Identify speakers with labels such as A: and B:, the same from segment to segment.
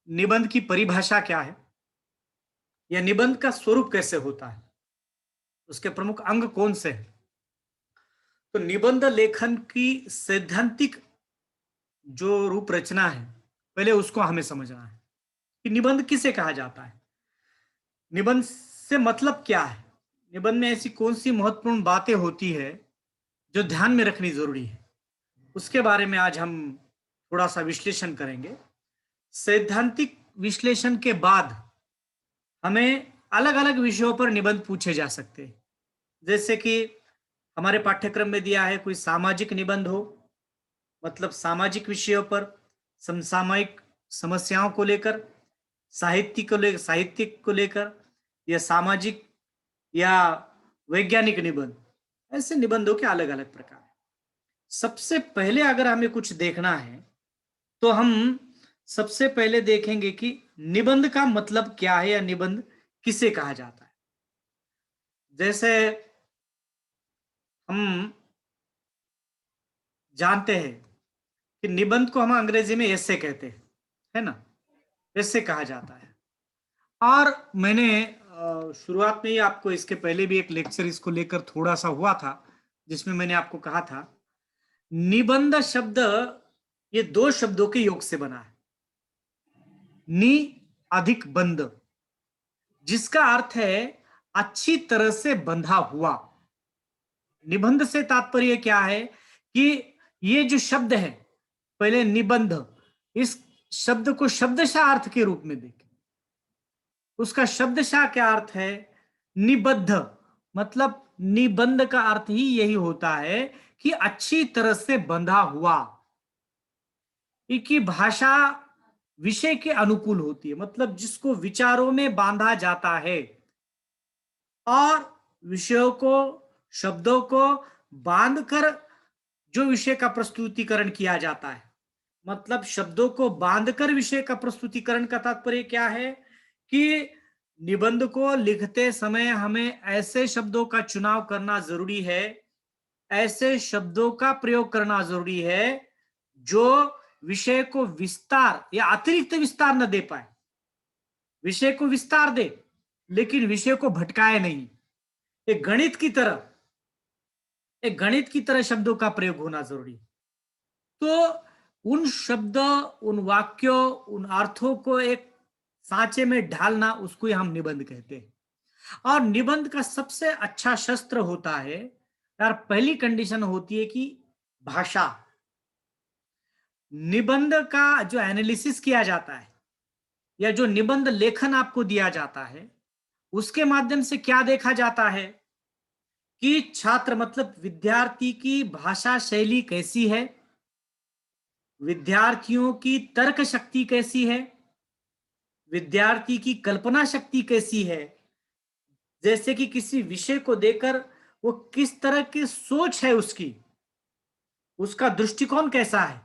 A: निबंध की परिभाषा क्या है या निबंध का स्वरूप कैसे होता है, उसके प्रमुख अंग कौन से हैं। तो निबंध लेखन की सैद्धांतिक जो रूप रचना है, पहले उसको हमें समझना है कि निबंध किसे कहा जाता है, निबंध से मतलब क्या है, निबंध में ऐसी कौन सी महत्वपूर्ण बातें होती है जो ध्यान में रखनी जरूरी है। उसके बारे में आज हम थोड़ा सा विश्लेषण करेंगे। सैद्धांतिक विश्लेषण के बाद हमें अलग अलग विषयों पर निबंध पूछे जा सकते हैं। जैसे कि हमारे पाठ्यक्रम में दिया है, कोई सामाजिक निबंध हो, मतलब सामाजिक विषयों पर, समसामयिक समस्याओं को लेकर, साहित्यिक को लेकर, या सामाजिक या वैज्ञानिक निबंध। ऐसे निबंधों के अलग अलग प्रकार हैं। सबसे पहले अगर हमें कुछ देखना है तो हम सबसे पहले देखेंगे कि निबंध का मतलब क्या है या निबंध किसे कहा जाता है। जैसे हम जानते हैं कि निबंध को हम अंग्रेजी में एसे कहते हैं, है ना, एसे कहा जाता है। और मैंने शुरुआत में ही आपको, इसके पहले भी एक लेक्चर इसको लेकर थोड़ा सा हुआ था, जिसमें मैंने आपको कहा था निबंध शब्द ये दो शब्दों के योग से बना है, नि अधिक बंध, जिसका अर्थ है अच्छी तरह से बंधा हुआ। निबंध से तात्पर्य क्या है कि ये जो शब्द है, पहले निबंध, इस शब्द को शब्दशः अर्थ के रूप में देखें। उसका शब्दशः क्या अर्थ है, निबद्ध, मतलब निबंध का अर्थ ही यही होता है कि अच्छी तरह से बंधा हुआ। इसकी भाषा विषय के अनुकूल होती है, मतलब जिसको विचारों में बांधा जाता है, और विषयों को, शब्दों को बांधकर जो विषय का प्रस्तुतिकरण किया जाता है। मतलब शब्दों को बांधकर विषय का प्रस्तुतिकरण का तात्पर्य क्या है कि निबंध को लिखते समय हमें ऐसे शब्दों का चुनाव करना जरूरी है, ऐसे शब्दों का प्रयोग करना जरूरी है जो विषय को विस्तार या अतिरिक्त विस्तार न दे पाए। विषय को विस्तार दे लेकिन विषय को भटकाए नहीं। एक गणित की तरह, एक गणित की तरह शब्दों का प्रयोग होना जरूरी है। तो उन शब्द, उन वाक्यों, उन अर्थों को एक सांचे में ढालना, उसको ही हम निबंध कहते हैं। और निबंध का सबसे अच्छा शस्त्र होता है, यार पहली कंडीशन होती है कि भाषा। निबंध का जो एनालिसिस किया जाता है या जो निबंध लेखन आपको दिया जाता है, उसके माध्यम से क्या देखा जाता है कि छात्र, मतलब विद्यार्थी की भाषा शैली कैसी है, विद्यार्थियों की तर्क शक्ति कैसी है, विद्यार्थी की कल्पना शक्ति कैसी है, जैसे कि किसी विषय को देकर वो किस तरह की सोच है उसकी, उसका दृष्टिकोण कैसा है।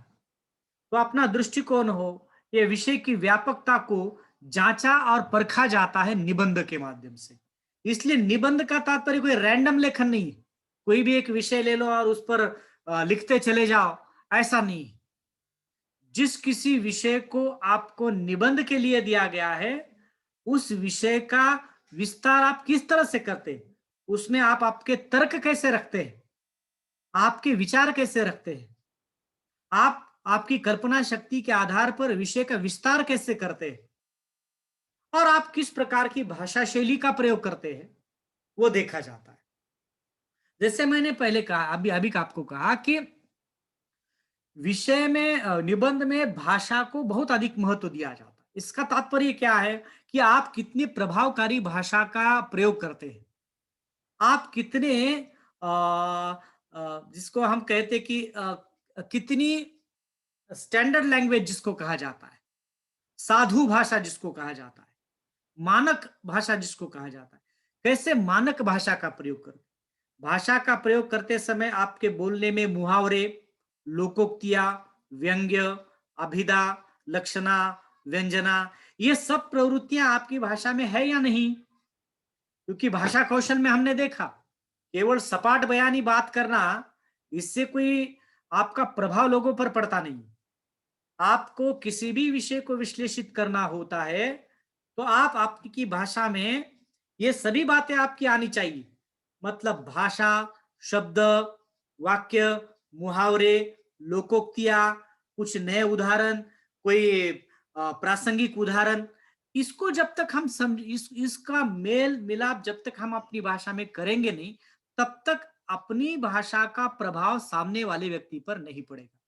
A: तो अपना दृष्टिकोण हो, ये विषय की व्यापकता को जांचा और परखा जाता है निबंध के माध्यम से। इसलिए निबंध का तात्पर्य कोई रैंडम लेखन नहीं, कोई भी एक विषय ले लो और उस पर लिखते चले जाओ, ऐसा नहीं। जिस किसी विषय को आपको निबंध के लिए दिया गया है, उस विषय का विस्तार आप किस तरह से करते हैं, उसमें आप आपके तर्क कैसे रखते हैं, आपके विचार कैसे रखते हैं, आप आपकी कल्पना शक्ति के आधार पर विषय का विस्तार कैसे करते हैं, और आप किस प्रकार की भाषा शैली का प्रयोग करते हैं, वो देखा जाता है। जैसे मैंने पहले कहा, अभी अभी आपको कहा कि विषय में, निबंध में भाषा को बहुत अधिक महत्व दिया जाता है। इसका तात्पर्य क्या है कि आप कितनी प्रभावकारी भाषा का प्रयोग करते हैं, आप कितने जिसको हम कहते हैं कि कितनी स्टैंडर्ड लैंग्वेज जिसको कहा जाता है, साधु भाषा जिसको कहा जाता है, मानक भाषा जिसको कहा जाता है, कैसे मानक भाषा का प्रयोग करते। भाषा का प्रयोग करते समय आपके बोलने में मुहावरे, लोकोक्तियां, व्यंग्य, अभिधा, लक्षणा, व्यंजना, ये सब प्रवृत्तियां आपकी भाषा में है या नहीं। क्योंकि भाषा कौशल में हमने देखा, केवल सपाट बयानी बात करना, इससे कोई आपका प्रभाव लोगों पर पड़ता नहीं। आपको किसी भी विषय को विश्लेषित करना होता है तो आप आपकी भाषा में ये सभी बातें आपकी आनी चाहिए। मतलब भाषा, शब्द, वाक्य, मुहावरे, लोकोक्तियां, कुछ नए उदाहरण, कोई प्रासंगिक उदाहरण, इसको जब तक हम समझ इसका मेल मिलाप जब तक हम अपनी भाषा में करेंगे नहीं, तब तक अपनी भाषा का प्रभाव सामने वाले व्यक्ति पर नहीं पड़ेगा।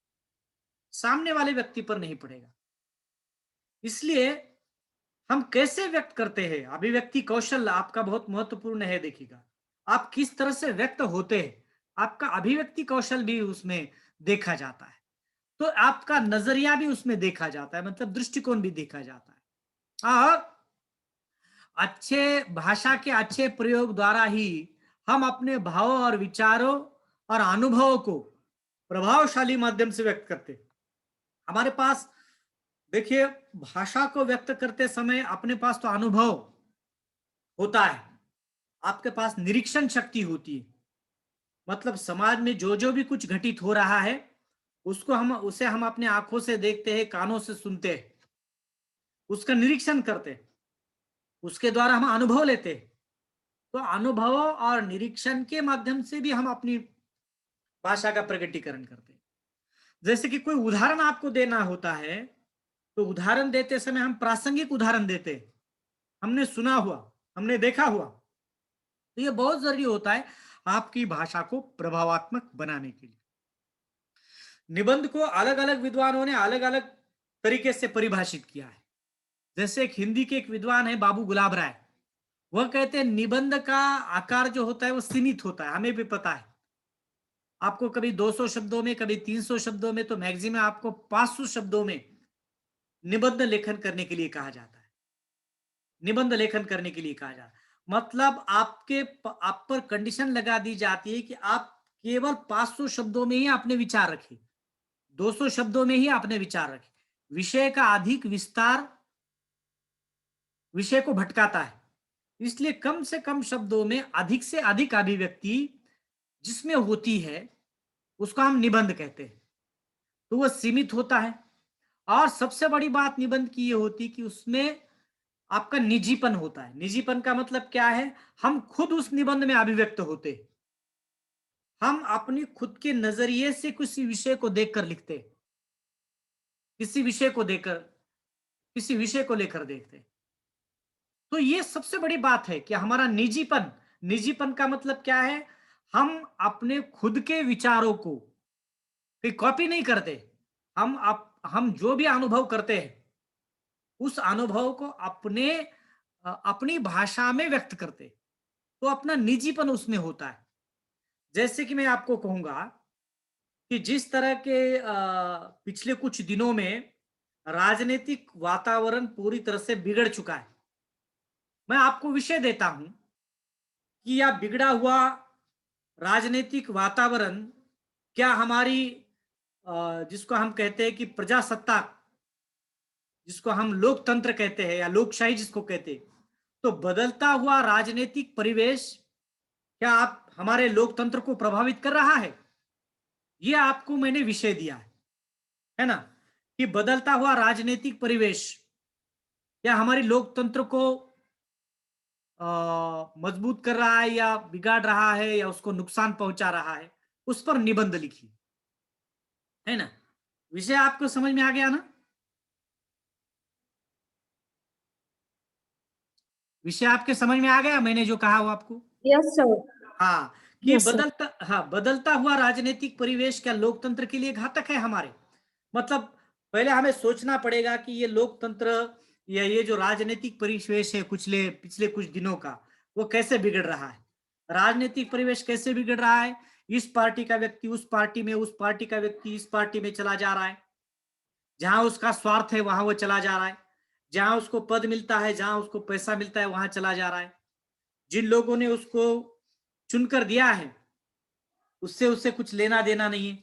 A: सामने वाले व्यक्ति पर नहीं पड़ेगा। इसलिए हम कैसे व्यक्त करते हैं, अभिव्यक्ति कौशल आपका बहुत महत्वपूर्ण है। देखिएगा, आप किस तरह से व्यक्त होते हैं, आपका अभिव्यक्ति कौशल भी उसमें देखा जाता है। तो आपका नजरिया भी उसमें देखा जाता है, मतलब दृष्टिकोण भी देखा जाता है। और अच्छे भाषा के अच्छे प्रयोग द्वारा ही हम अपने भावों और विचारों और अनुभवों को प्रभावशाली माध्यम से व्यक्त करते हैं। हमारे पास, देखिए, भाषा को व्यक्त करते समय अपने पास तो अनुभव होता है, आपके पास निरीक्षण शक्ति होती है। मतलब समाज में जो जो भी कुछ घटित हो रहा है उसे हम अपने आंखों से देखते हैं, कानों से सुनते हैं, उसका निरीक्षण करते हैं, उसके द्वारा हम अनुभव लेते हैं। तो अनुभवों और निरीक्षण के माध्यम से भी हम अपनी भाषा का प्रकटीकरण करते हैं। जैसे कि कोई उदाहरण आपको देना होता है, तो उदाहरण देते समय हम प्रासंगिक उदाहरण देते हैं, हमने सुना हुआ, हमने देखा हुआ। तो ये बहुत जरूरी होता है आपकी भाषा को प्रभावात्मक बनाने के लिए। निबंध को अलग अलग विद्वानों ने अलग अलग तरीके से परिभाषित किया है। जैसे एक हिंदी के एक विद्वान है बाबू गुलाब राय, वह कहते हैं निबंध का आकार जो होता है वो सीमित होता है। हमें भी पता है, आपको कभी 200 शब्दों में, कभी 300 शब्दों में, तो मैक्सिमम आपको 500 शब्दों में निबंध लेखन करने के लिए कहा जाता है। निबंध लेखन करने के लिए कहा जाता है, मतलब आप पर कंडीशन लगा दी जाती है कि आप केवल 500 शब्दों में ही अपने विचार रखें, 200 शब्दों में ही अपने विचार रखें। विषय का अधिक विस्तार विषय को भटकाता है, इसलिए कम से कम शब्दों में अधिक से अधिक अभिव्यक्ति जिसमें होती है उसको हम निबंध कहते हैं। तो वह सीमित होता है। और सबसे बड़ी बात निबंध की ये होती कि उसमें आपका निजीपन होता है। निजीपन का मतलब क्या है, हम खुद उस निबंध में अभिव्यक्त होते हैं। हम अपनी खुद के नजरिए से किसी विषय को देखकर लिखते हैं, किसी विषय को देखकर, किसी विषय को लेकर देखते हैं। तो ये सबसे बड़ी बात है कि हमारा निजीपन, निजीपन का मतलब क्या है, हम अपने खुद के विचारों को कोई कॉपी नहीं करते। हम जो भी अनुभव करते हैं उस अनुभव को अपनी भाषा में व्यक्त करते, तो अपना निजीपन उसमें होता है। जैसे कि मैं आपको कहूंगा कि जिस तरह के पिछले कुछ दिनों में राजनीतिक वातावरण पूरी तरह से बिगड़ चुका है, मैं आपको विषय देता हूं कि यह बिगड़ा हुआ राजनीतिक वातावरण क्या हमारी जिसको हम कहते हैं कि प्रजासत्ताक, जिसको हम लोकतंत्र कहते हैं या लोकशाही जिसको कहते हैं, तो बदलता हुआ राजनीतिक परिवेश क्या आप हमारे लोकतंत्र को प्रभावित कर रहा है? ये आपको मैंने विषय दिया है ना, कि बदलता हुआ राजनीतिक परिवेश क्या हमारी लोकतंत्र को मजबूत कर रहा है या बिगाड़ रहा है या उसको नुकसान पहुंचा रहा है, उस पर निबंध लिखिए, है ना। विषय आपको समझ में आ गया ना? विषय आपके समझ में आ गया, मैंने जो कहा वो आपको?
B: Yes sir.
A: हाँ, कि
B: यस सर।
A: बदलता हुआ राजनीतिक परिवेश क्या लोकतंत्र के लिए घातक है हमारे? मतलब पहले हमें सोचना पड़ेगा कि ये लोकतंत्र या ये जो राजनीतिक परिवेश है पिछले पिछले कुछ दिनों का, वो कैसे बिगड़ रहा है। राजनीतिक परिवेश कैसे बिगड़ रहा है, इस पार्टी का व्यक्ति उस पार्टी में, उस पार्टी का व्यक्ति इस पार्टी में चला जा रहा है, जहां उसका स्वार्थ है वहां वो चला जा रहा है, जहां उसको पद मिलता है, जहां उसको पैसा मिलता है वहां चला जा रहा है। जिन लोगों ने उसको चुनकर दिया है उससे उससे कुछ लेना देना नहीं है,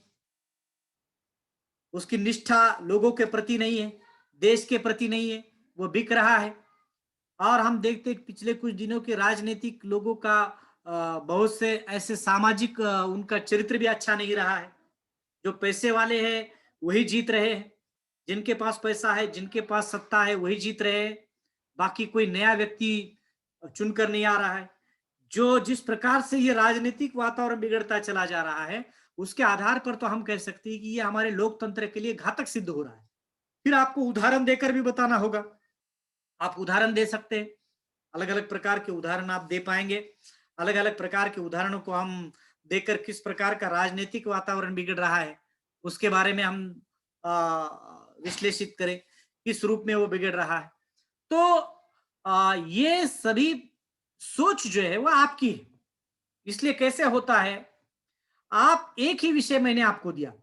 A: उसकी निष्ठा लोगों के प्रति नहीं है, देश के प्रति नहीं है, वो बिक रहा है। और हम देखते हैं पिछले कुछ दिनों के राजनीतिक लोगों का बहुत से ऐसे सामाजिक उनका चरित्र भी अच्छा नहीं रहा है। जो पैसे वाले हैं वही जीत रहे हैं, जिनके पास पैसा है, जिनके पास सत्ता है, वही जीत रहे हैं, बाकी कोई नया व्यक्ति चुनकर नहीं आ रहा है। जो जिस प्रकार से ये राजनीतिक वातावरण बिगड़ता चला जा रहा है, उसके आधार पर तो हम कह सकते हैं कि ये हमारे लोकतंत्र के लिए घातक सिद्ध हो रहा है। फिर आपको उदाहरण देकर भी बताना होगा। आप उदाहरण दे सकते हैं, अलग-अलग प्रकार के उदाहरण आप दे पाएँगे। अलग-अलग प्रकार के उदाहरणों को हम देकर किस प्रकार का राजनीतिक वातावरण बिगड़ रहा है, उसके बारे में हम विश्लेषित करें, किस रूप में वो बिगड़ रहा है। तो ये सभी सोच जो है वो आपकी है। इसलिए कैसे होता है, आप एक ही विषय मैंने आपको दिया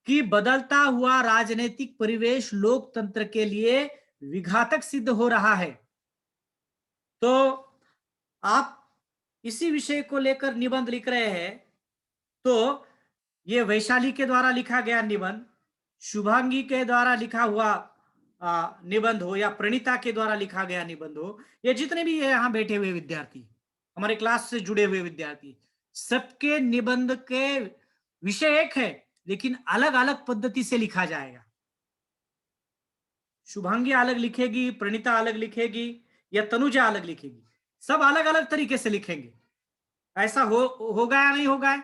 A: कि बदलता हुआ राजनीतिक परिवेश लोकतंत्र के लिए विघातक सिद्ध हो रहा है। तो आप इसी विषय को लेकर निबंध लिख रहे हैं, तो ये वैशाली के द्वारा लिखा गया निबंध, शुभांगी के द्वारा लिखा हुआ निबंध हो या प्रणीता के द्वारा लिखा गया निबंध हो, ये जितने भी यहाँ बैठे हुए विद्यार्थी, हमारे क्लास से जुड़े हुए विद्यार्थी, सबके निबंध के विषय एक है, लेकिन अलग-अलग पद्धति से लिखा जाएगा। शुभांगी अलग लिखेगी, प्रणीता अलग लिखेगी या तनुजा अलग लिखेगी, सब अलग-अलग तरीके से लिखेंगे। ऐसा होगा या नहीं होगा?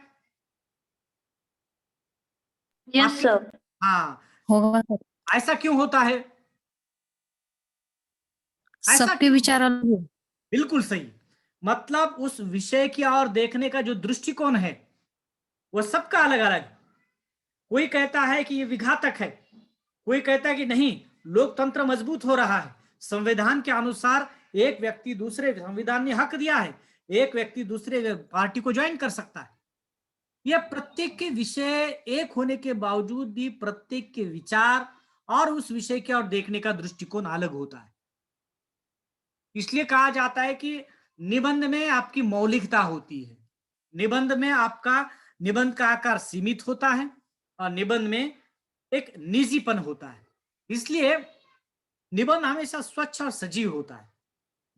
B: यस सर,
A: हाँ,
B: होगा सर।
A: ऐसा क्यों होता है? ऐसा
B: सबके
A: क्यों?
B: विचार अलग है।
A: बिल्कुल सही। मतलब उस विषय की ओर देखने का जो दृष्टिकोण है, वो सबका अलग-अलग। कोई कहता है कि ये विघातक है, कोई कहता है कि नहीं, लोकतंत्र मजबूत हो रहा है। संविधान के अनुसार एक व्यक्ति दूसरे, संविधान ने हक दिया है, एक व्यक्ति दूसरे पार्टी को ज्वाइन कर सकता है। यह प्रत्येक के विषय एक होने के बावजूद भी प्रत्येक के विचार और उस विषय की ओर देखने का दृष्टिकोण अलग होता है। इसलिए कहा जाता है कि निबंध में आपकी मौलिकता होती है। निबंध में आपका निबंध का आकार सीमित होता है और निबंध में एक निजीपन होता है। इसलिए निबंध हमेशा स्वच्छ और सजीव होता है।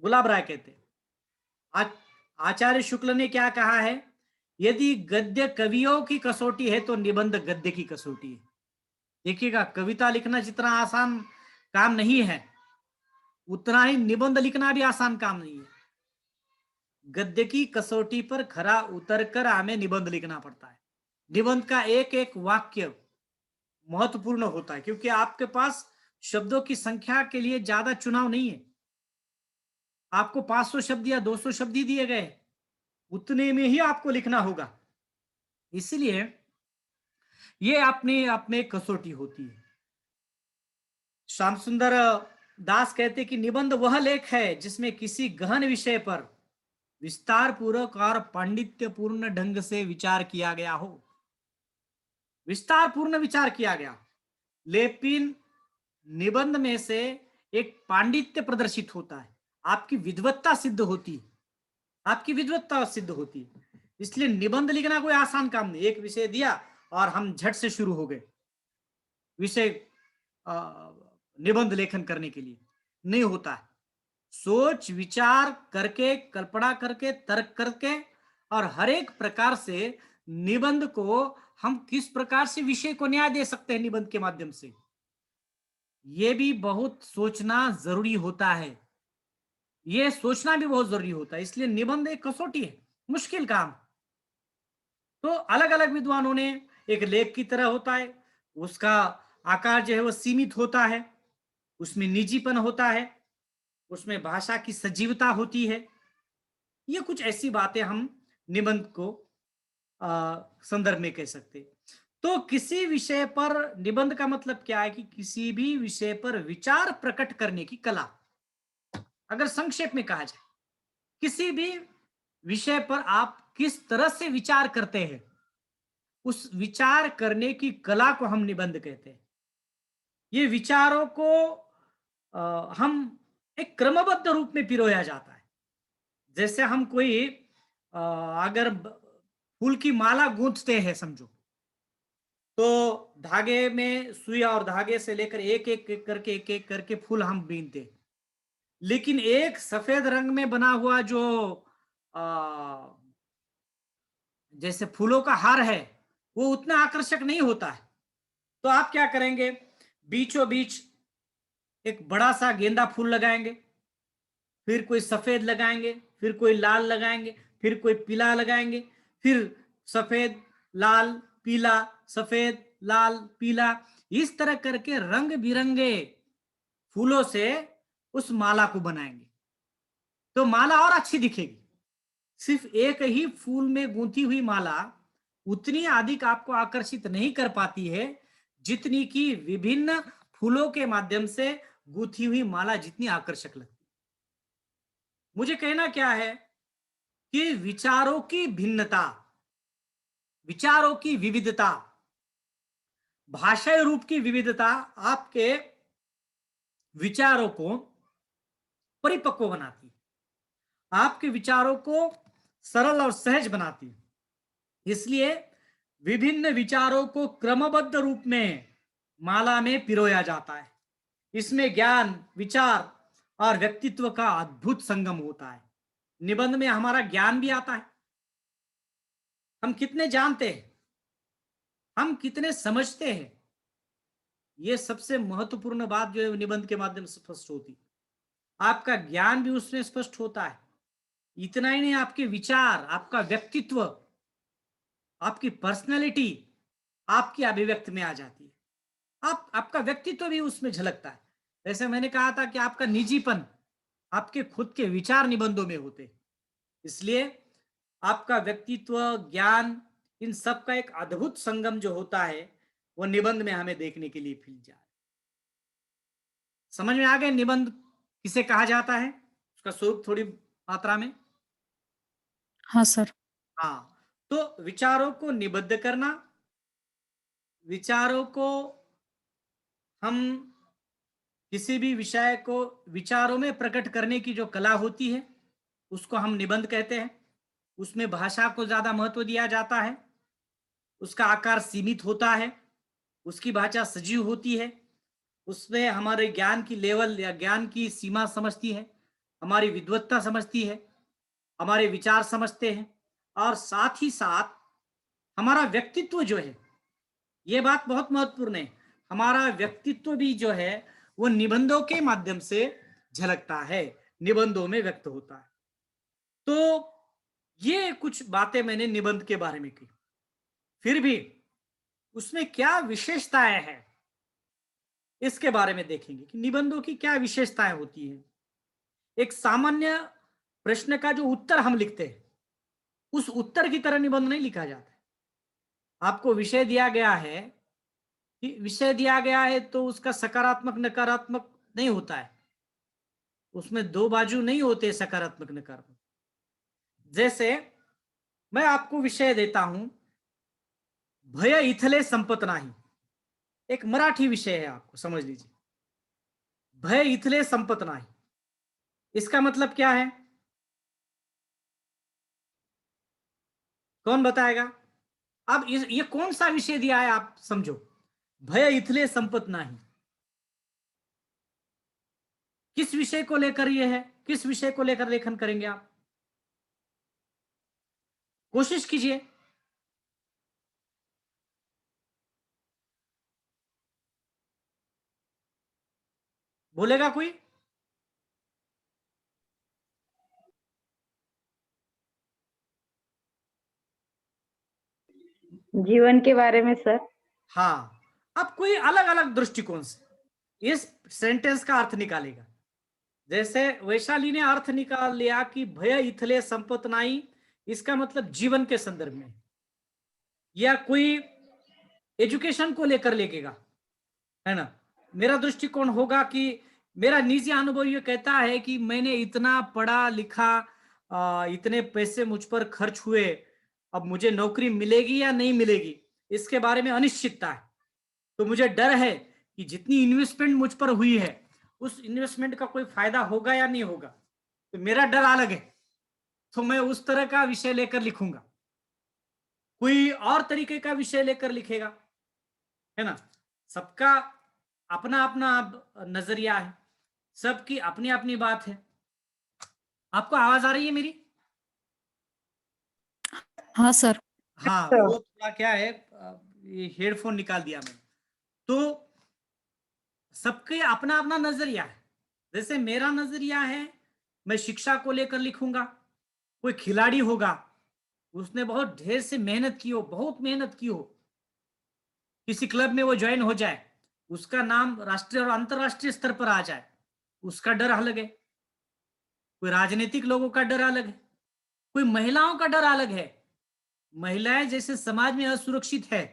A: गुलाब राय कहते हैं, आचार्य शुक्ल ने क्या कहा है, यदि गद्य कवियों की कसौटी है तो निबंध गद्य की कसौटी है। देखिएगा, कविता लिखना जितना आसान काम नहीं है, उतना ही निबंध लिखना भी आसान काम नहीं है। गद्य की कसौटी पर खरा उतरकर हमें निबंध लिखना पड़ता है। निबंध का एक एक वाक्य महत्वपूर्ण होता है, क्योंकि आपके पास शब्दों की संख्या के लिए ज्यादा चुनाव नहीं है। आपको 500 शब्द या 200 शब्द ही दिए गए, उतने में ही आपको लिखना होगा। इसलिए ये अपने आप में कसौटी होती है। श्याम सुंदर दास कहते कि निबंध वह लेख है जिसमें किसी गहन विषय पर विस्तार पूर्वक और पांडित्यपूर्ण ढंग से विचार किया गया हो। विस्तार पूर्ण विचार किया गया, लेकिन निबंध में से एक पांडित्य प्रदर्शित होता है, आपकी विद्वत्ता सिद्ध होती है, आपकी विद्वत्ता सिद्ध होती है। इसलिए निबंध लिखना कोई आसान काम नहीं। एक विषय दिया और हम झट से शुरू हो गए विषय निबंध लेखन करने के लिए, नहीं होता है। सोच विचार करके, कल्पना करके, तर्क करके और हर एक प्रकार से निबंध को हम किस प्रकार से विषय को न्याय दे सकते हैं निबंध के माध्यम से, ये भी बहुत सोचना जरूरी होता है। ये सोचना भी बहुत जरूरी होता है। इसलिए निबंध एक कसौटी है, मुश्किल काम। तो अलग अलग विद्वानों ने, एक लेख की तरह होता है, उसका आकार जो है वो सीमित होता है, उसमें निजीपन होता है, उसमें भाषा की सजीवता होती है। ये कुछ ऐसी बातें हम निबंध को संदर्भ में कह सकते। तो किसी विषय पर निबंध का मतलब क्या है कि किसी भी विषय पर विचार प्रकट करने की कला। अगर संक्षेप में कहा जाए, किसी भी विषय पर आप किस तरह से विचार करते हैं, उस विचार करने की कला को हम निबंध कहते हैं। ये विचारों को हम एक क्रमबद्ध रूप में पिरोया जाता है। जैसे हम कोई अगर फूल की माला गूंथते हैं समझो, तो धागे में सुई और धागे से लेकर एक एक करके फूल हम बीनते हैं। लेकिन एक सफेद रंग में बना हुआ जो आ, जैसे फूलों का हार है, वो उतना आकर्षक नहीं होता है। तो आप क्या करेंगे, बीचों बीच एक बड़ा सा गेंदा फूल लगाएंगे, फिर कोई सफेद लगाएंगे, फिर कोई लाल लगाएंगे, फिर कोई पीला लगाएंगे, फिर सफेद लाल पीला सफेद लाल पीला, इस तरह करके रंग बिरंगे फूलों से उस माला को बनाएंगे तो माला और अच्छी दिखेगी। सिर्फ एक ही फूल में गूंथी हुई माला उतनी अधिक आपको आकर्षित नहीं कर पाती है जितनी कि विभिन्न फूलों के माध्यम से गूंथी हुई माला जितनी आकर्षक लगती है। मुझे कहना क्या है कि विचारों की भिन्नता, विचारों की विविधता, भाषाई रूप की विविधता आपके विचारों को परिपक्व बनाती है, आपके विचारों को सरल और सहज बनाती है। इसलिए विभिन्न विचारों को क्रमबद्ध रूप में माला में पिरोया जाता है। इसमें ज्ञान, विचार और व्यक्तित्व का अद्भुत संगम होता है। निबंध में हमारा ज्ञान भी आता है, हम कितने जानते हैं, हम कितने समझते हैं, यह सबसे महत्वपूर्ण बात जो है निबंध के माध्यम से स्पष्ट होती है। आपका ज्ञान भी उसमें स्पष्ट होता है। इतना ही नहीं, आपके विचार, आपका व्यक्तित्व, आपकी पर्सनैलिटी आपकी अभिव्यक्ति में आ जाती है। आपका व्यक्तित्व भी उसमें झलकता है। जैसे मैंने कहा था कि आपका निजीपन आपके खुद के विचार निबंधों में होते हैं। इसलिए आपका व्यक्तित्व, ज्ञान, इन सब का एक अद्भुत संगम जो होता है वो निबंध में हमें देखने के लिए मिल जाए। समझ में आ गए निबंध किसे कहा जाता है, उसका स्वरूप थोड़ी मात्रा में?
B: हाँ सर।
A: हाँ, तो विचारों को निबद्ध करना, विचारों को हम किसी भी विषय को विचारों में प्रकट करने की जो कला होती है उसको हम निबंध कहते हैं। उसमें भाषा को ज्यादा महत्व दिया जाता है, उसका आकार सीमित होता है, उसकी भाषा सजीव होती है, उसमें हमारे ज्ञान की लेवल या ज्ञान की सीमा समझती है, हमारी विद्वत्ता समझती है, हमारे विचार समझते हैं, और साथ ही साथ हमारा व्यक्तित्व जो है, ये बात बहुत महत्वपूर्ण है, हमारा व्यक्तित्व भी जो है वो निबंधों के माध्यम से झलकता है, निबंधों में व्यक्त होता है। तो ये कुछ बातें मैंने निबंध के बारे में की। फिर भी उसमें क्या विशेषताएं हैं इसके बारे में देखेंगे कि निबंधों की क्या विशेषताएं होती है। एक सामान्य प्रश्न का जो उत्तर हम लिखते हैं उस उत्तर की तरह निबंध नहीं लिखा जाता है। आपको विषय दिया गया है, कि विषय दिया गया है तो उसका सकारात्मक नकारात्मक नहीं होता है, उसमें दो बाजू नहीं होते सकारात्मक नकारात्मक। जैसे मैं आपको विषय देता हूं, भय इथले संपत नाही, एक मराठी विषय है, आपको समझ लीजिए, भय इथले संपत नाही, इसका मतलब क्या है, कौन बताएगा? अब ये कौन सा विषय दिया है आप समझो, भय इथले संपत नाही, किस विषय को लेकर ये है, किस विषय को लेकर लेखन करेंगे आप? कोशिश कीजिए। बोलेगा कोई?
B: जीवन के बारे में सर।
A: हाँ, अब कोई अलग अलग दृष्टिकोण से इस सेंटेंस का अर्थ निकालेगा। जैसे वैशाली ने अर्थ निकाल लिया कि भय इथले संपत नाही, इसका मतलब जीवन के संदर्भ में, या कोई एजुकेशन को लेकर लेकेगा, है ना। मेरा दृष्टिकोण होगा कि मेरा निजी अनुभव ये कहता है कि मैंने इतना पढ़ा लिखा, इतने पैसे मुझ पर खर्च हुए, अब मुझे नौकरी मिलेगी या नहीं मिलेगी इसके बारे में अनिश्चितता है, तो मुझे डर है कि जितनी इन्वेस्टमेंट मुझ पर हुई है उस इन्वेस्टमेंट का कोई फायदा होगा या नहीं होगा, तो मेरा डर अलग है, तो मैं उस तरह का विषय लेकर लिखूंगा। कोई और तरीके का विषय लेकर लिखेगा, है ना। सबका अपना अपना नजरिया है, सबकी अपनी अपनी बात है। आपको आवाज आ रही है मेरी?
B: हाँ सर।
A: हाँ, वो थोड़ा क्या है, ये हेडफोन निकाल दिया मैंने। तो सबके अपना अपना नजरिया है। जैसे मेरा नजरिया है, मैं शिक्षा को लेकर लिखूंगा। कोई खिलाड़ी होगा, उसने बहुत ढेर से मेहनत की हो, बहुत मेहनत की हो, किसी क्लब में वो ज्वाइन हो जाए, उसका नाम राष्ट्रीय और अंतरराष्ट्रीय स्तर पर आ जाए, उसका डर अलग है। कोई राजनीतिक लोगों का डर अलग है, कोई महिलाओं का डर अलग है। महिलाएं जैसे समाज में असुरक्षित है,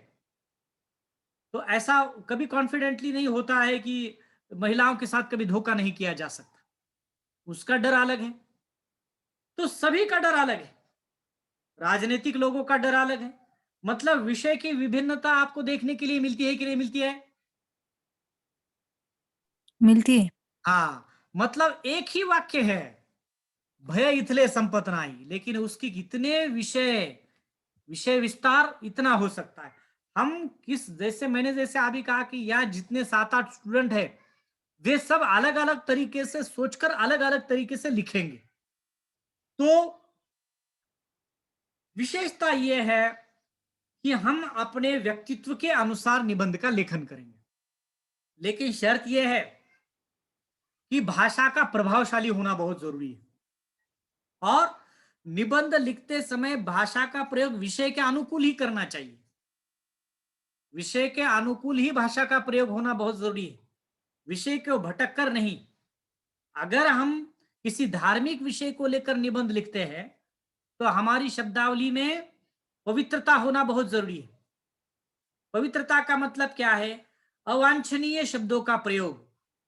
A: तो ऐसा कभी कॉन्फिडेंटली नहीं होता है कि महिलाओं के साथ कभी धोखा नहीं किया जा सकता, उसका डर अलग है। तो सभी का डर अलग है, राजनीतिक लोगों का डर अलग है। मतलब विषय की विभिन्नता आपको देखने के लिए मिलती है कि नहीं मिलती है?
B: मिलती है।
A: हाँ, मतलब एक ही वाक्य है, भय इथले संपत नाही, लेकिन उसकी कितने विषय, विषय विस्तार इतना हो सकता है। हम किस, जैसे मैंने जैसे अभी कहा कि यहाँ जितने 7-8 स्टूडेंट है, वे सब अलग अलग तरीके से सोचकर अलग अलग तरीके से लिखेंगे। तो विशेषता यह है कि हम अपने व्यक्तित्व के अनुसार निबंध का लेखन करेंगे, लेकिन शर्त यह है कि भाषा का प्रभावशाली होना बहुत जरूरी है। और निबंध लिखते समय भाषा का प्रयोग विषय के अनुकूल ही करना चाहिए। विषय के अनुकूल ही भाषा का प्रयोग होना बहुत जरूरी है, विषय को भटक कर नहीं। अगर हम किसी धार्मिक विषय को लेकर निबंध लिखते हैं, तो हमारी शब्दावली में पवित्रता होना बहुत जरूरी है। पवित्रता का मतलब क्या है? अवांछनीय शब्दों का प्रयोग,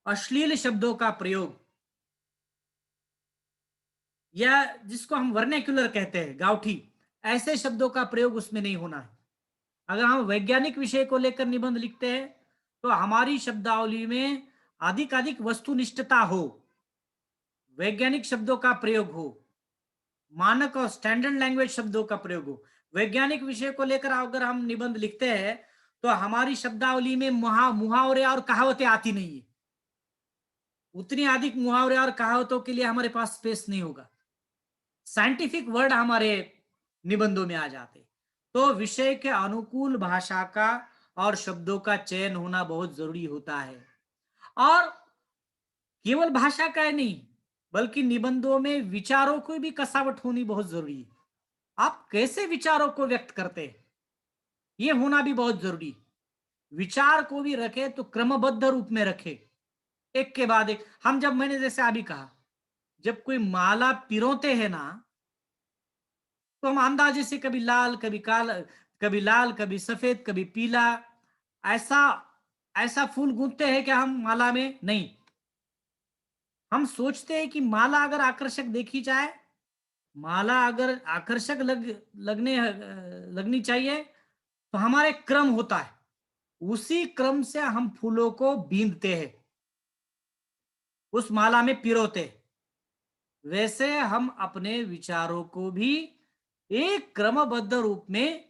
A: अश्लील शब्दों का प्रयोग, या जिसको हम वर्नेक्युलर कहते हैं, गावठी, ऐसे शब्दों का प्रयोग उसमें नहीं होना है। अगर हम वैज्ञानिक विषय को लेकर निबंध लिखते हैं, तो हमारी शब्दावली में अधिक वस्तुनिष्ठता हो, वैज्ञानिक शब्दों का प्रयोग हो, मानक और स्टैंडर्ड लैंग्वेज शब्दों का प्रयोग हो। वैज्ञानिक विषय को लेकर अगर हम निबंध लिखते हैं, तो हमारी शब्दावली में मुहावरे और कहावतें आती नहीं है। उतनी अधिक मुहावरे और कहावतों के लिए हमारे पास स्पेस नहीं होगा। साइंटिफिक वर्ड हमारे निबंधों में आ जाते। तो विषय के अनुकूल भाषा का और शब्दों का चयन होना बहुत जरूरी होता है। और केवल भाषा का ही नहीं, बल्कि निबंधों में विचारों की भी कसावट होनी बहुत जरूरी है। आप कैसे विचारों को व्यक्त करते हैं, ये होना भी बहुत जरूरी। विचार को भी रखे तो क्रमबद्ध रूप में रखे, एक के बाद एक। हम जब, मैंने जैसे अभी कहा, जब कोई माला पिरोते हैं ना, तो हम अंदाजे से कभी लाल, कभी काला, कभी लाल, कभी सफेद, कभी पीला, ऐसा ऐसा फूल गूंथते हैं कि हम माला में नहीं, हम सोचते हैं कि माला अगर आकर्षक देखी जाए, माला अगर आकर्षक लगनी चाहिए, तो हमारे क्रम होता है, उसी क्रम से हम फूलों को बींधते हैं, उस माला में पिरोते हैं। वैसे हम अपने विचारों को भी एक क्रमबद्ध रूप में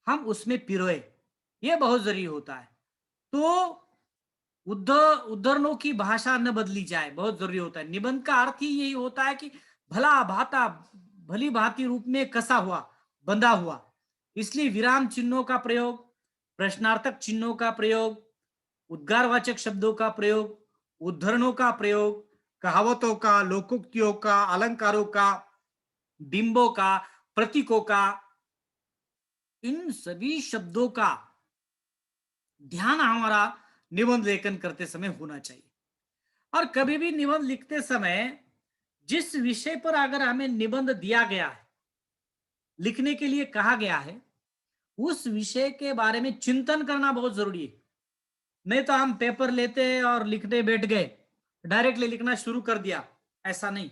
A: हम उसमें पिरोए, ये बहुत जरूरी होता है। तो उद्धरणों की भाषा न बदली जाए, बहुत जरूरी होता है। निबंध का अर्थ ही यही होता है कि भला भाता, भली भांति रूप में कसा हुआ, बंधा हुआ। इसलिए विराम चिन्हों का प्रयोग, प्रश्नार्थक चिन्हों का प्रयोग, उद्गारवाचक शब्दों का प्रयोग, उद्धरणों का प्रयोग, कहावतों का, लोकोक्तियों का, अलंकारों का, बिंबों का, प्रतीकों का, इन सभी शब्दों का ध्यान हमारा निबंध लेखन करते समय होना चाहिए। और कभी भी निबंध लिखते समय जिस विषय पर अगर हमें निबंध दिया गया है, लिखने के लिए कहा गया है, उस विषय के बारे में चिंतन करना बहुत जरूरी है। नहीं तो हम पेपर लेते हैं और लिखने बैठ गए, डायरेक्टली लिखना शुरू कर दिया, ऐसा नहीं।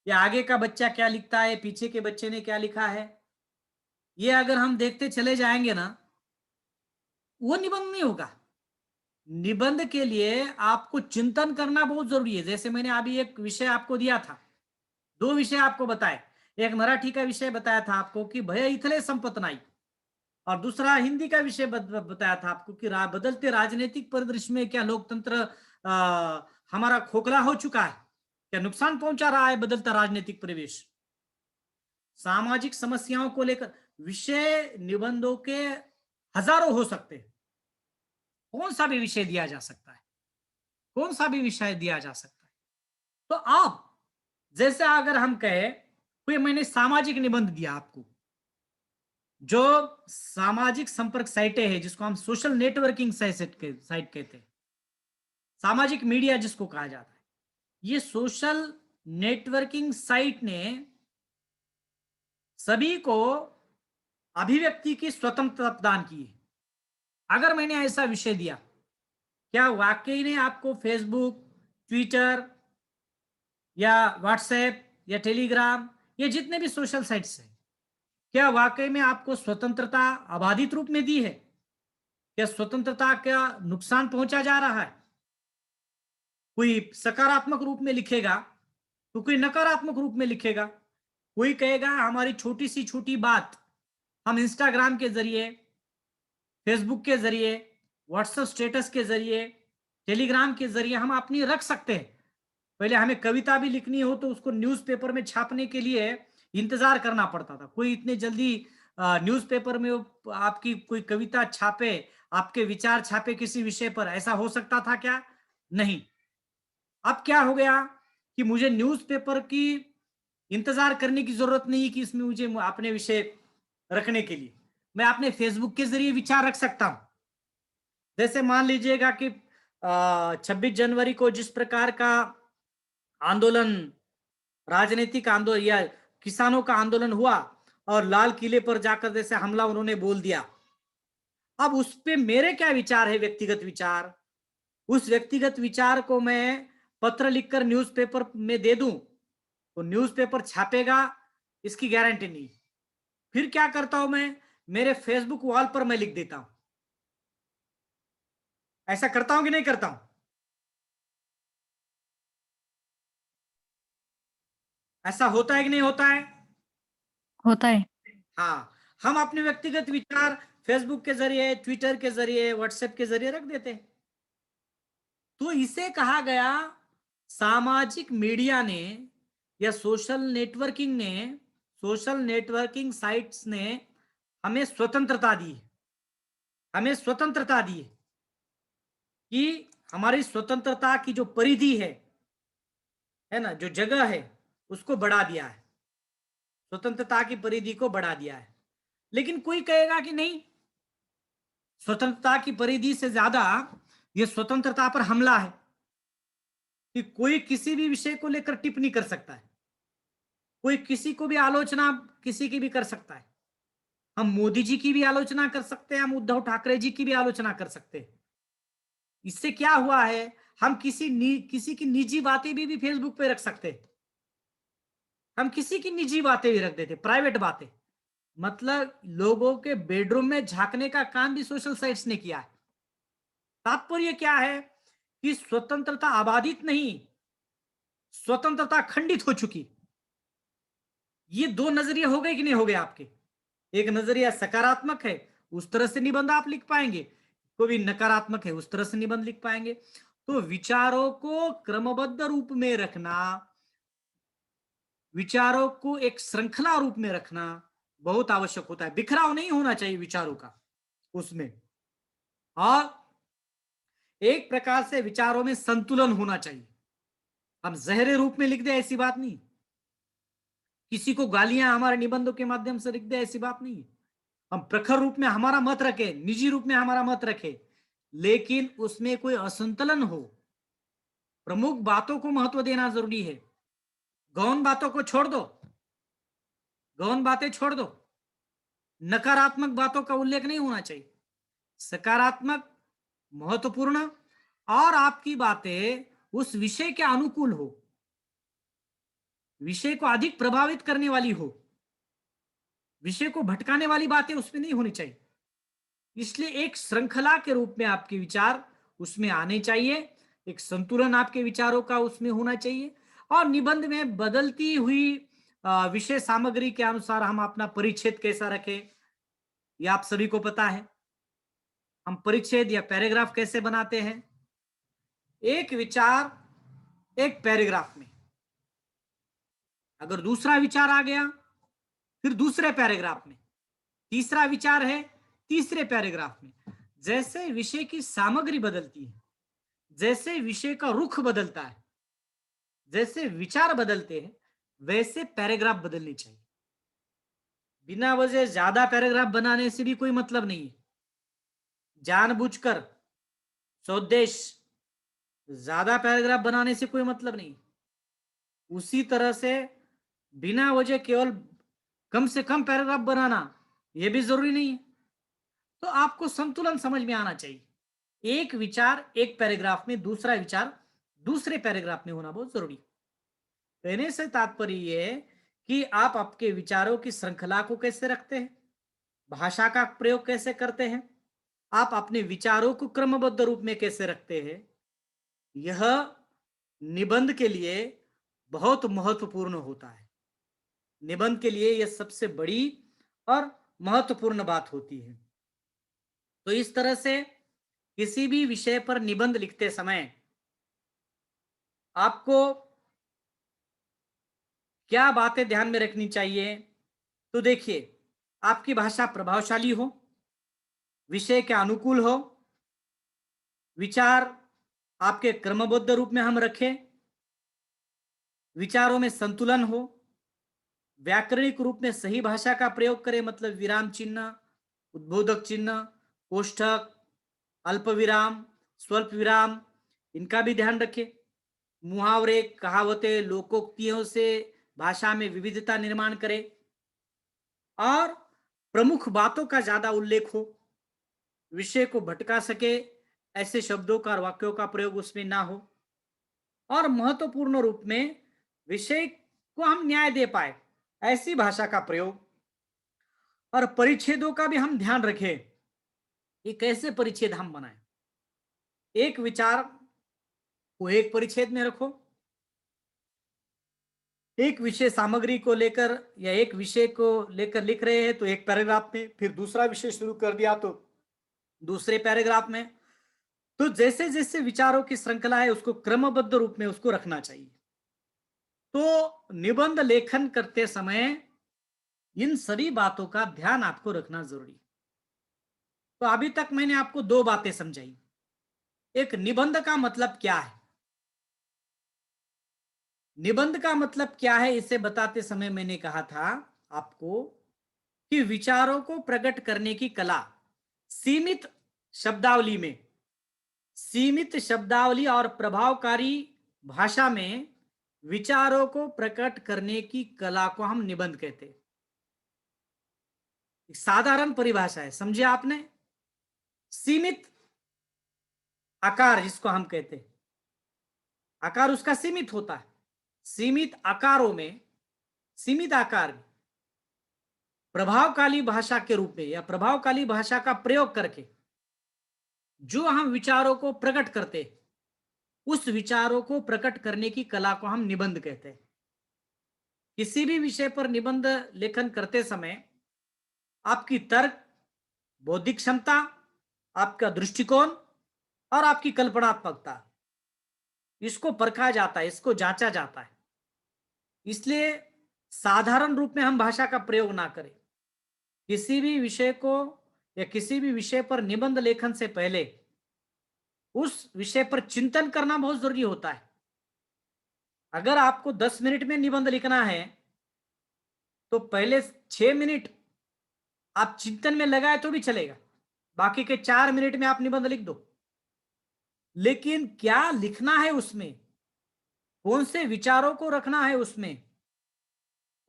A: या आगे का बच्चा क्या लिखता है, पीछे के बच्चे ने क्या लिखा है, ये अगर हम देखते चले जाएंगे ना, वो निबंध नहीं होगा। निबंध के लिए आपको चिंतन करना बहुत जरूरी है। जैसे मैंने अभी एक विषय आपको दिया था, दो विषय आपको बताए, एक मराठी का विषय बताया था आपको कि भय इथले संपत नाही, और दूसरा हिंदी का विषय बताया था आपको कि बदलते राजनीतिक परिदृश्य में क्या लोकतंत्र हमारा खोखला हो चुका है, क्या नुकसान पहुंचा रहा है बदलता राजनीतिक परिवेश। सामाजिक समस्याओं को लेकर विषय निबंधों के हजारों हो सकते हैं, कौन सा भी विषय दिया जा सकता है। कौन सा भी विषय दिया जा सकता है। तो आप जैसे अगर हम कहे कोई मैंने सामाजिक निबंध दिया आपको, जो सामाजिक संपर्क साइटें हैं जिसको हम सोशल नेटवर्किंग साइट कहते हैं, सामाजिक मीडिया जिसको कहा जाता है, ये सोशल नेटवर्किंग साइट ने सभी को अभिव्यक्ति की स्वतंत्रता प्रदान की है। अगर मैंने ऐसा विषय दिया, क्या वाकई ने आपको फेसबुक, ट्विटर या व्हाट्सएप या टेलीग्राम ये जितने भी सोशल साइट्स हैं, क्या वाकई में आपको स्वतंत्रता अबाधित रूप में दी है? क्या स्वतंत्रता का नुकसान पहुंचा जा रहा है? कोई सकारात्मक रूप में लिखेगा तो कोई नकारात्मक रूप में लिखेगा। कोई कहेगा हमारी छोटी सी छोटी बात हम इंस्टाग्राम के जरिए, फेसबुक के जरिए, व्हाट्सएप स्टेटस के जरिए, टेलीग्राम के जरिए हम अपनी रख सकते हैं। पहले हमें कविता भी लिखनी हो तो उसको न्यूज़पेपर में छापने के लिए इंतजार करना पड़ता था। कोई इतने जल्दी न्यूज़पेपर में आपकी कोई कविता छापे, आपके विचार छापे किसी विषय पर, ऐसा हो सकता था क्या? नहीं। अब क्या हो गया कि मुझे न्यूज़पेपर की इंतजार करने की जरूरत नहीं कि इसमें मुझे अपने विषय रखने के लिए मैं अपने फेसबुक के जरिए विचार रख सकता हूं। जैसे मान लीजिएगा कि 26 जनवरी को जिस प्रकार का आंदोलन, राजनीतिक आंदोलन या किसानों का आंदोलन हुआ और लाल किले पर जाकर जैसे हमला उन्होंने बोल दिया, अब उस पे मेरे क्या विचार है, व्यक्तिगत विचार, उस व्यक्तिगत विचार को मैं पत्र लिखकर न्यूज़पेपर में दे दूं तो न्यूज़पेपर छापेगा, इसकी गारंटी नहीं। फिर क्या करता हूं मैं, मेरे फेसबुक वॉल पर मैं लिख देता हूं। ऐसा करता हूं कि नहीं करता हूं? ऐसा होता है कि नहीं होता है?
B: होता है।
A: हाँ, हम अपने व्यक्तिगत विचार फेसबुक के जरिए, ट्विटर के जरिए, व्हाट्सएप के जरिए रख देते हैं। तो इसे कहा गया, सामाजिक मीडिया ने या सोशल नेटवर्किंग साइट्स ने हमें स्वतंत्रता दी है। हमें स्वतंत्रता दी है कि हमारी स्वतंत्रता की जो परिधि है ना, जो जगह है उसको बढ़ा दिया है, स्वतंत्रता की परिधि को बढ़ा दिया है। लेकिन कोई कहेगा कि नहीं, स्वतंत्रता की परिधि से ज्यादा ये स्वतंत्रता पर हमला है कि कोई किसी भी विषय को लेकर टिप्पणी कर सकता है, कोई किसी को भी आलोचना किसी की भी कर सकता है। हम मोदी जी की भी आलोचना कर सकते हैं, हम उद्धव ठाकरे जी की भी आलोचना कर सकते हैं। इससे क्या हुआ है, हम किसी की निजी बातें भी फेसबुक पे रख सकते हैं। हम किसी की निजी बातें भी रख देते, प्राइवेट बातें, मतलब लोगों के बेडरूम में झांकने का काम भी सोशल साइट्स ने किया है। तात्पर्य क्या है कि स्वतंत्रता अबाधित नहीं, स्वतंत्रता खंडित हो चुकी। ये दो नजरिए हो गए कि नहीं हो गए आपके? एक नजरिया सकारात्मक है, उस तरह से निबंध आप लिख पाएंगे, कोई भी नकारात्मक है उस तरह से निबंध लिख पाएंगे। तो विचारों को क्रमबद्ध रूप में रखना, विचारों को एक श्रृंखला रूप में रखना बहुत आवश्यक होता है। बिखराव नहीं होना चाहिए विचारों का उसमें, और एक प्रकार से विचारों में संतुलन होना चाहिए। हम जहरे रूप में लिख दे ऐसी बात नहीं, किसी को गालियां हमारे निबंधों के माध्यम से लिख दे ऐसी बात नहीं। हम प्रखर रूप में हमारा मत रखे, निजी रूप में हमारा मत रखे, लेकिन उसमें कोई असंतुलन हो। प्रमुख बातों को महत्व देना जरूरी है, गौण बातों को छोड़ दो, गौण बातें छोड़ दो, नकारात्मक बातों का उल्लेख नहीं होना चाहिए। सकारात्मक, महत्वपूर्ण और आपकी बातें उस विषय के अनुकूल हो, विषय को अधिक प्रभावित करने वाली हो, विषय को भटकाने वाली बातें उसमें नहीं होनी चाहिए। इसलिए एक श्रृंखला के रूप में आपके विचार उसमें आने चाहिए, एक संतुलन आपके विचारों का उसमें होना चाहिए। और निबंध में बदलती हुई विषय सामग्री के अनुसार हम अपना परिच्छेद कैसा रखें, यह आप सभी को पता है। हम परिच्छेद या पैराग्राफ कैसे बनाते हैं, एक विचार एक पैराग्राफ में, अगर दूसरा विचार आ गया फिर दूसरे पैराग्राफ में, तीसरा विचार है तीसरे पैराग्राफ में। जैसे विषय की सामग्री बदलती है, जैसे विषय का रुख बदलता है, जैसे विचार बदलते हैं, वैसे पैराग्राफ बदलनी चाहिए। बिना वजह ज्यादा पैराग्राफ बनाने से भी कोई मतलब नहीं है। जानबूझकर स्वदेश ज्यादा पैराग्राफ बनाने से कोई मतलब नहीं। उसी तरह से बिना वजह केवल कम से कम पैराग्राफ बनाना यह भी जरूरी नहीं है। तो आपको संतुलन समझ में आना चाहिए। एक विचार एक पैराग्राफ में, दूसरा विचार दूसरे पैराग्राफ में होना बहुत जरूरी है। कहने से तात्पर्य यह है कि आप आपके विचारों की श्रृंखला को कैसे रखते हैं, भाषा का प्रयोग कैसे करते हैं, आप अपने विचारों को क्रमबद्ध रूप में कैसे रखते हैं, यह निबंध के लिए बहुत महत्वपूर्ण होता है। निबंध के लिए यह सबसे बड़ी और महत्वपूर्ण बात होती है। तो इस तरह से किसी भी विषय पर निबंध लिखते समय आपको क्या बातें ध्यान में रखनी चाहिए? तो देखिए, आपकी भाषा प्रभावशाली हो, विषय के अनुकूल हो, विचार आपके क्रमबद्ध रूप में हम रखें, विचारों में संतुलन हो, व्याकरणिक रूप में सही भाषा का प्रयोग करें, मतलब विराम चिन्ह, उद्बोधक चिन्ह, कोष्ठक, अल्प विराम, स्वल्प विराम, इनका भी ध्यान रखें। मुहावरे, कहावतें, लोकोक्तियों से भाषा में विविधता निर्माण करें और प्रमुख बातों का ज्यादा उल्लेख हो, विषय को भटका सके ऐसे शब्दों का और वाक्यों का प्रयोग उसमें ना हो, और महत्वपूर्ण रूप में विषय को हम न्याय दे पाए ऐसी भाषा का प्रयोग, और परिच्छेदों का भी हम ध्यान रखें कि कैसे परिच्छेद हम बनाएं। एक विचार को एक परिच्छेद में रखो, एक विषय सामग्री को लेकर या एक विषय को लेकर लिख रहे हैं तो एक पैराग्राफ में, फिर दूसरा विषय शुरू कर दिया तो दूसरे पैराग्राफ में। तो जैसे जैसे विचारों की श्रृंखला है उसको क्रमबद्ध रूप में उसको रखना चाहिए। तो निबंध लेखन करते समय इन सभी बातों का ध्यान आपको रखना जरूरी है। तो अभी तक मैंने आपको दो बातें समझाई। एक, निबंध का मतलब क्या है। निबंध का मतलब क्या है इसे बताते समय मैंने कहा था आपको कि विचारों को प्रकट करने की कला सीमित शब्दावली में, सीमित शब्दावली और प्रभावकारी भाषा में विचारों को प्रकट करने की कला को हम निबंध कहते हैं। एक साधारण परिभाषा है, समझे आपने। सीमित आकार जिसको हम कहते हैं, आकार उसका सीमित होता है। सीमित आकारों में, सीमित आकार में प्रभावशाली भाषा के रूप में या प्रभावशाली भाषा का प्रयोग करके जो हम विचारों को प्रकट करते हैं, उस विचारों को प्रकट करने की कला को हम निबंध कहते हैं। किसी भी विषय पर निबंध लेखन करते समय आपकी तर्क, बौद्धिक क्षमता, आपका दृष्टिकोण और आपकी कल्पनात्मकता, इसको परखा जाता है, इसको जांचा जाता है। इसलिए साधारण रूप में हम भाषा का प्रयोग ना करें। किसी भी विषय को या किसी भी विषय पर निबंध लेखन से पहले उस विषय पर चिंतन करना बहुत जरूरी होता है। अगर आपको 10 मिनट में निबंध लिखना है तो पहले 6 मिनट आप चिंतन में लगाए तो भी चलेगा, बाकी के 4 मिनट में आप निबंध लिख दो। लेकिन क्या लिखना है उसमें, कौन से विचारों को रखना है उसमें,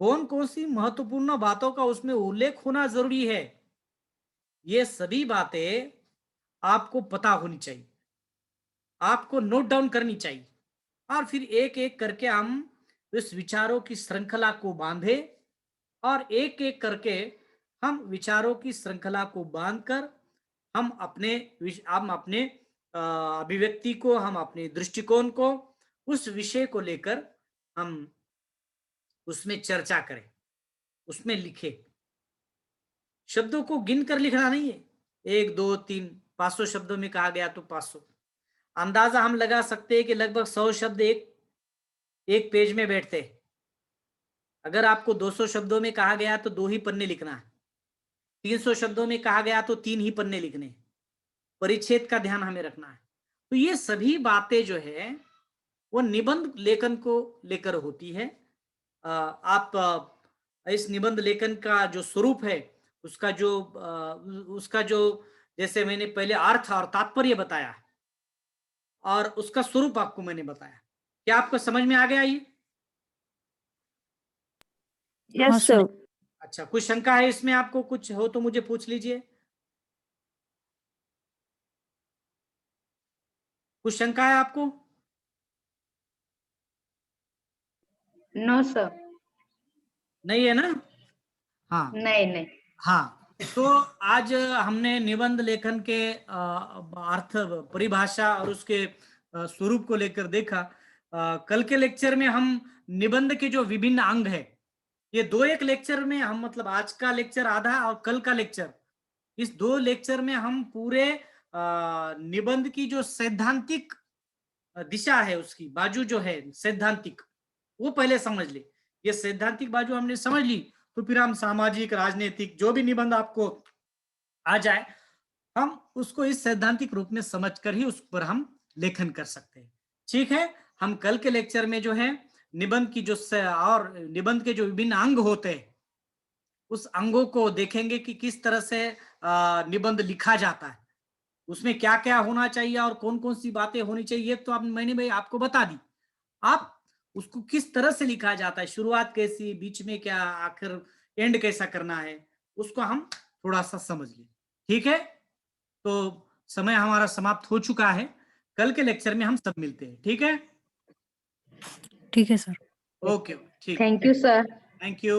A: कौन कौन सी महत्वपूर्ण बातों का उसमें उल्लेख होना जरूरी है, ये सभी बातें आपको पता होनी चाहिए, आपको नोट डाउन करनी चाहिए। और फिर एक एक करके हम इस विचारों की श्रृंखला को बांधे और एक एक करके हम विचारों की श्रृंखला को बांधकर हम अपने अभिव्यक्ति को, हम अपने दृष्टिकोण को, उस विषय को लेकर हम उसमें चर्चा करें, उसमें लिखे। शब्दों को गिन कर लिखना नहीं है, 1 2 3 500 शब्दों में कहा गया तो 500। अंदाजा हम लगा सकते हैं कि लगभग 100 शब्द एक पेज में बैठते हैं। अगर आपको 200 शब्दों में कहा गया तो 2 ही पन्ने लिखना है, 300 शब्दों में कहा गया तो 3 ही पन्ने लिखने हैं। परिच्छेद का ध्यान हमें रखना है। तो ये सभी बातें जो है वो निबंध लेखन को लेकर होती है। आप इस निबंध लेखन का जो स्वरूप है, उसका जो जैसे मैंने पहले अर्थ और तात्पर्य बताया और उसका स्वरूप आपको मैंने बताया। क्या आपको समझ में आ गया ये?
B: हाँ
C: यस
B: सर।
C: सर।
A: अच्छा, कुछ शंका है इसमें? आपको कुछ हो तो मुझे पूछ लीजिए। कुछ शंका है आपको?
C: No sir.
A: नहीं है ना? हाँ
C: नहीं नहीं।
A: हाँ। तो आज हमने निबंध लेखन के अर्थ, परिभाषा और उसके स्वरूप को लेकर देखा। कल के लेक्चर में हम निबंध के जो विभिन्न अंग है, ये दो एक लेक्चर में हम, मतलब आज का लेक्चर आधा और कल का लेक्चर, इस दो लेक्चर में हम पूरे निबंध की जो सैद्धांतिक दिशा है, उसकी बाजू जो है सैद्धांतिक, वो पहले समझ ले। ये सैद्धांतिक बाजू हमने समझ ली तो फिर हम सामाजिक, राजनीतिक जो भी निबंध आपको आ जाए, हम उसको इस सैद्धांतिक रूप में समझकर ही उस पर हम लेखन कर सकते हैं। ठीक है, हम कल के लेक्चर में जो है निबंध की जो और निबंध के जो विभिन्न अंग होते हैं, उस अंगों को देखेंगे कि किस तरह से निबंध लिखा जाता है, उसमें क्या क्या होना चाहिए और कौन कौन सी बातें होनी चाहिए। तो अब मैंने भाई आपको बता दी, आप उसको किस तरह से लिखा जाता है, शुरुआत कैसी, बीच में क्या, आखिर एंड कैसा करना है, उसको हम थोड़ा सा समझ लें। ठीक है, तो समय हमारा समाप्त हो चुका है। कल के लेक्चर में हम सब मिलते हैं। ठीक है,
B: ठीक है सर।
A: ओके, ठीक,
C: thank you sir.
A: Thank you.